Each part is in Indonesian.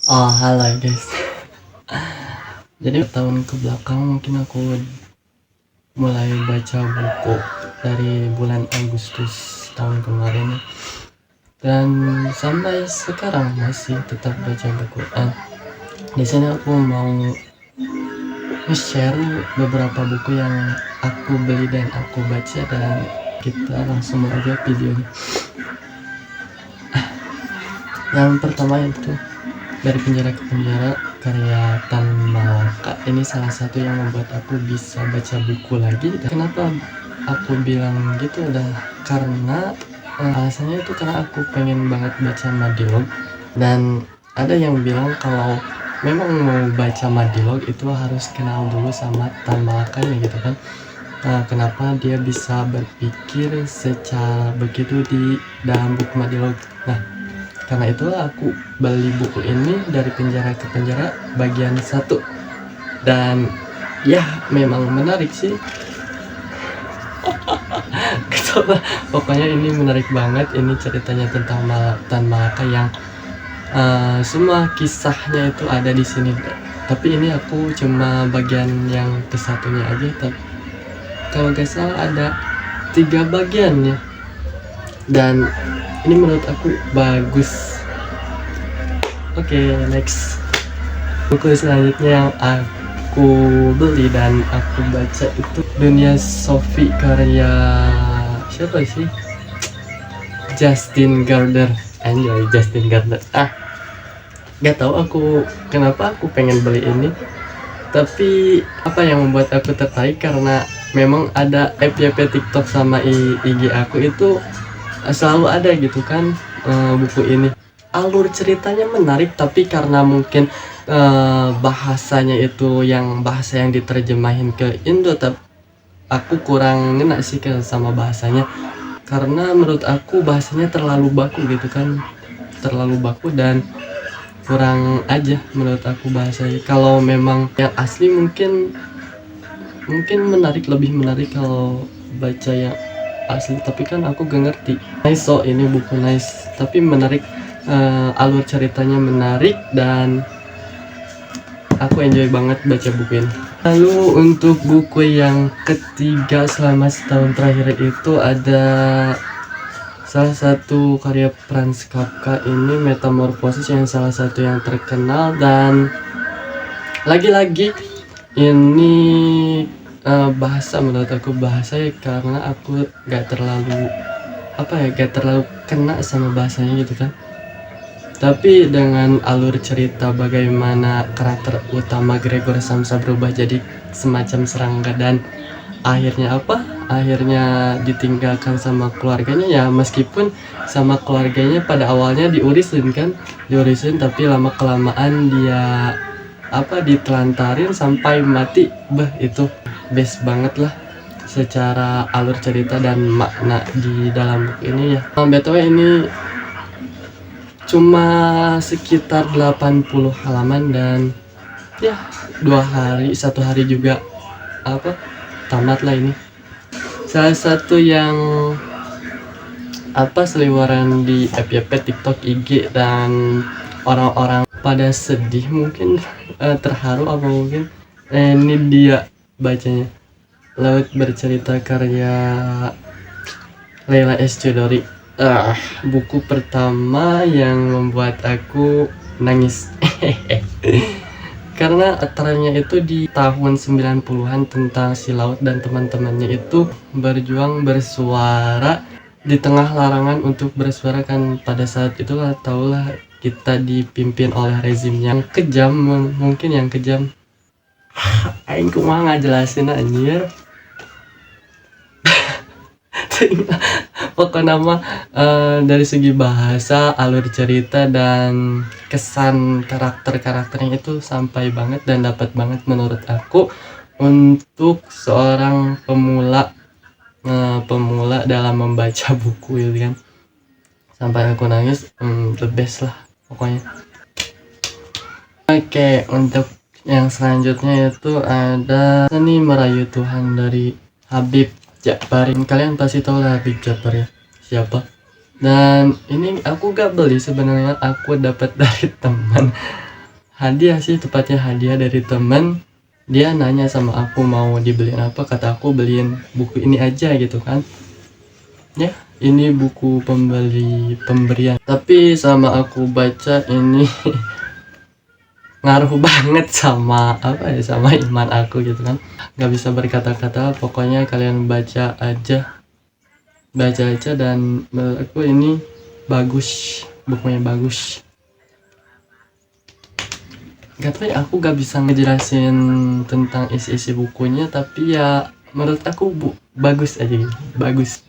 Oh, halo guys. Jadi tahun ke belakang mungkin aku mulai baca buku dari bulan Agustus tahun kemarin, dan sampai sekarang masih tetap baca buku. Dan di sini aku mau share beberapa buku yang aku beli dan aku baca, dan kita langsung aja videonya. Yang pertama itu Dari Penjara ke Penjara, karya Tan Malaka. Ini salah satu yang membuat aku bisa baca buku lagi. Dan kenapa aku bilang gitu, udah karena alasannya itu karena aku pengen banget baca Madilog. Dan ada yang bilang kalau memang mau baca Madilog itu harus kenal dulu sama Tan Malakanya gitu kan. Kenapa dia bisa berpikir secara begitu di dalam buku Madilog. Nah, karena itulah aku beli buku ini, Dari Penjara ke Penjara bagian 1. Dan ya memang menarik sih. Gitu. Pokoknya ini menarik banget. Ini ceritanya tentang Tan Malaka yang semua kisahnya itu ada di sini. Tapi ini aku cuma bagian yang ke-1-nya aja. Tapi kalau nggak salah ada 3 bagiannya. Dan ini menurut aku bagus. Oke, next. Buku selanjutnya yang aku beli dan aku baca itu Dunia Sophie, karya siapa sih? Justin Gardner. Anjay, Justin Gardner. Gak tahu aku kenapa aku pengen beli ini. Tapi apa yang membuat aku tertarik, karena memang ada FYP TikTok sama IG aku itu selalu ada gitu kan, buku ini. Alur ceritanya menarik, tapi karena mungkin bahasanya itu bahasa yang diterjemahin ke Indo, tapi aku kurang ngena sih sama bahasanya, karena menurut aku bahasanya terlalu baku gitu kan, terlalu baku dan kurang aja menurut aku bahasanya. Kalau memang yang asli mungkin menarik, lebih menarik kalau baca yang asli, tapi kan aku gak ngerti. Nice, so ini buku nice tapi menarik. Alur ceritanya menarik dan aku enjoy banget baca buku ini. Lalu untuk buku yang ketiga selama setahun terakhir itu ada salah satu karya Franz Kafka, ini Metamorphosis, yang salah satu yang terkenal. Dan lagi-lagi ini bahasa, menurut aku bahasa ya, karena aku gak terlalu kena sama bahasanya gitu kan. Tapi dengan alur cerita bagaimana karakter utama Gregor Samsa berubah jadi semacam serangga, dan akhirnya ditinggalkan sama keluarganya. Ya meskipun sama keluarganya pada awalnya diurisin, tapi lama kelamaan dia ditelantarin sampai mati. Itu best banget lah secara alur cerita dan makna di dalam buku ini ya. BTW ini cuma sekitar 80 halaman, dan ya 1 hari juga tamat lah ini. Salah satu yang seliweran di FYP TikTok, IG, dan orang-orang pada sedih mungkin, terharu apa mungkin, ini dia bacanya. Laut Bercerita, karya Leila S. Chudori. Buku pertama yang membuat aku nangis. Karena ataranya itu di tahun 90-an, tentang si Laut dan teman-temannya itu berjuang bersuara di tengah larangan untuk bersuara kan. Pada saat itulah tahulah kita dipimpin oleh rezim yang kejam, mungkin yang kejam. Aing kumaha ngajelasin anjir. Pokoknya dari segi bahasa, alur cerita, dan kesan karakternya itu sampai banget dan dapat banget menurut aku untuk seorang pemula dalam membaca buku itu kan. Sampai aku nangis, the best lah pokoknya. Oke, untuk yang selanjutnya itu ada Seni Merayu Tuhan dari Habib Ja'far. Kalian pasti tahu lah Habib Ja'far ya, siapa. Dan ini aku gak beli sebenarnya, aku dapat dari teman. hadiah sih, tepatnya hadiah dari temen. Dia nanya sama aku mau dibeliin apa, kata aku beliin buku ini aja gitu kan. Ya, ini buku pemberian, tapi sama aku baca ini ngaruh banget sama apa ya, sama iman aku gitu kan. Nggak bisa berkata-kata, pokoknya kalian baca aja, dan menurut aku ini bagus, bukunya bagus. Gak tau ya, aku gak bisa ngejelasin tentang isi-isi bukunya, tapi ya menurut aku bagus aja gitu, bagus.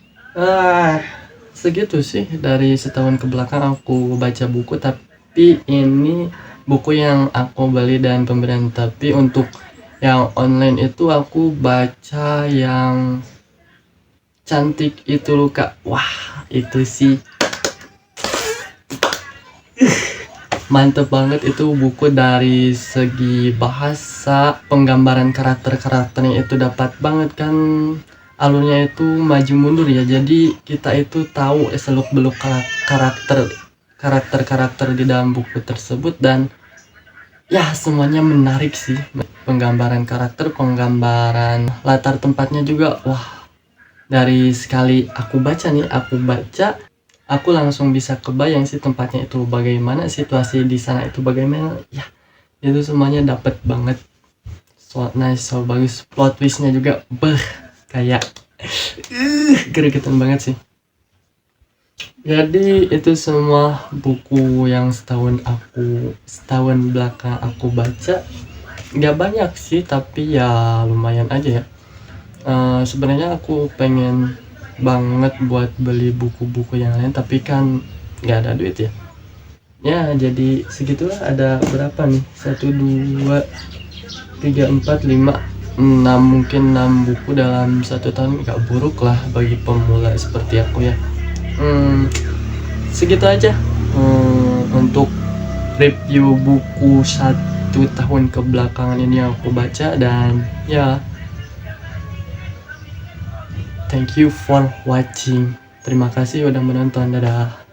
Segitu sih dari setahun ke belakang aku baca buku, tapi ini buku yang aku beli dan pemberian. Tapi untuk yang online itu aku baca yang cantik itu loh Kak. Wah, itu sih mantep banget. Itu buku dari segi bahasa, penggambaran karakternya itu dapat banget kan, alurnya itu maju mundur ya, jadi kita itu tahu seluk beluk karakter di dalam buku tersebut. Dan ya semuanya menarik sih, penggambaran karakter, penggambaran latar tempatnya juga. Wah, dari sekali aku baca aku langsung bisa kebayang sih tempatnya itu bagaimana, situasi di sana itu bagaimana. Ya, itu semuanya dapat banget. So nice, so bagus. Plot twistnya juga kayak gregetan banget sih. Jadi itu semua buku yang setahun belakang aku baca. Gak banyak sih, tapi ya lumayan aja ya. Sebenarnya aku pengen banget buat beli buku-buku yang lain, tapi kan nggak ada duit ya. Ya jadi segitulah. Ada berapa nih, 1 2 3 4 5 6, mungkin 6 buku dalam 1 tahun. Nggak buruk lah bagi pemula seperti aku ya. Segitu aja untuk review buku 1 tahun kebelakangan ini yang aku baca. Dan ya, thank you for watching. Terima kasih udah menonton. Dadah.